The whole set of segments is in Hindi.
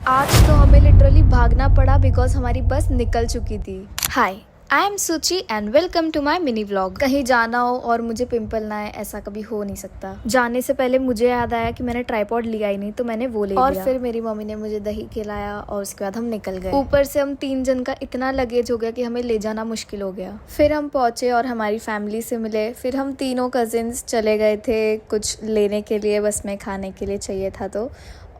आज तो हमें लिटरली भागना पड़ा बिकॉज हमारी बस निकल चुकी थी। Hi, I am Suchi and welcome to my mini vlog. कहीं जाना हो और मुझे पिंपल ना आए ऐसा कभी हो नहीं सकता। जाने से पहले मुझे याद आया कि मैंने ट्राइपॉड लिया ही नहीं, तो मैंने वो ले लिया। और फिर मेरी मम्मी ने मुझे दही खिलाया और उसके बाद हम निकल गए। ऊपर से हम 3 जन का इतना लगेज हो गया कि हमें ले जाना मुश्किल हो गया। फिर हम पहुंचे और हमारी फैमिली से मिले। फिर हम तीनों कजिन्स चले गए थे कुछ लेने के लिए, बस में खाने के लिए चाहिए था तो।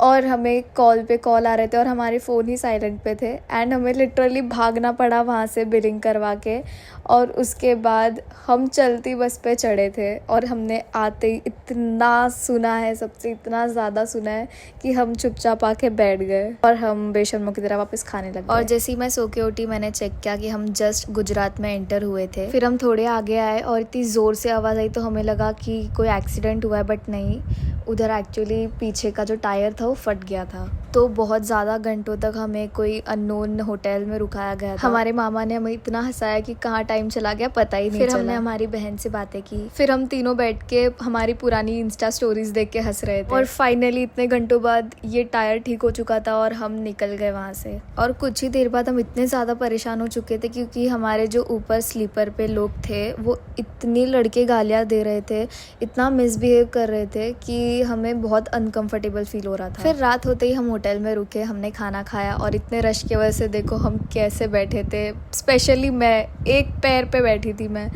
और हमें कॉल पे कॉल आ रहे थे और हमारे फ़ोन ही साइलेंट पे थे एंड हमें लिटरली भागना पड़ा वहाँ से बिलिंग करवा के। और उसके बाद हम चलती बस पे चढ़े थे और हमने आते ही इतना सुना है, सबसे इतना ज़्यादा सुना है कि हम चुपचाप आके बैठ गए और हम बेशर्मों की तरह वापस खाने लगे। और जैसे ही मैं सो के उठी मैंने चेक किया कि हम जस्ट गुजरात में एंटर हुए थे। फिर हम थोड़े आगे आए और इतनी ज़ोर से आवाज़ आई तो हमें लगा कि कोई एक्सीडेंट हुआ है, बट नहीं, उधर एक्चुअली पीछे का जो टायर था वो फट गया था। तो बहुत ज़्यादा घंटों तक हमें कोई अननोन होटल में रुकाया गया था। हमारे मामा ने हमें इतना हंसाया कि कहाँ टाइम चला गया पता ही नहीं चला। फिर हमने हमारी बहन से बातें की। फिर हम तीनों बैठ के हमारी पुरानी इंस्टा स्टोरीज देख के हंस रहे थे। और फाइनली इतने घंटों बाद ये टायर ठीक हो चुका था और हम निकल गए वहाँ से। और कुछ ही देर बाद हम इतने ज़्यादा परेशान हो चुके थे क्योंकि हमारे जो ऊपर स्लीपर पे लोग थे वो इतनी लड़के गालियाँ दे रहे थे, इतना मिसबिहेव कर रहे थे कि हमें बहुत अनकंफर्टेबल फील हो रहा था। फिर रात होते ही हम होटल में रुके, हमने खाना खाया और इतने रश की वजह से देखो हम कैसे बैठे थे। स्पेशली मैं एक पैर पे बैठी थी मैं,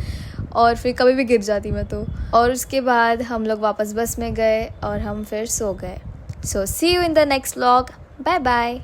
और फिर कभी भी गिर जाती मैं तो। और उसके बाद हम लोग वापस बस में गए और हम फिर सो गए। So see you in the next vlog. Bye bye.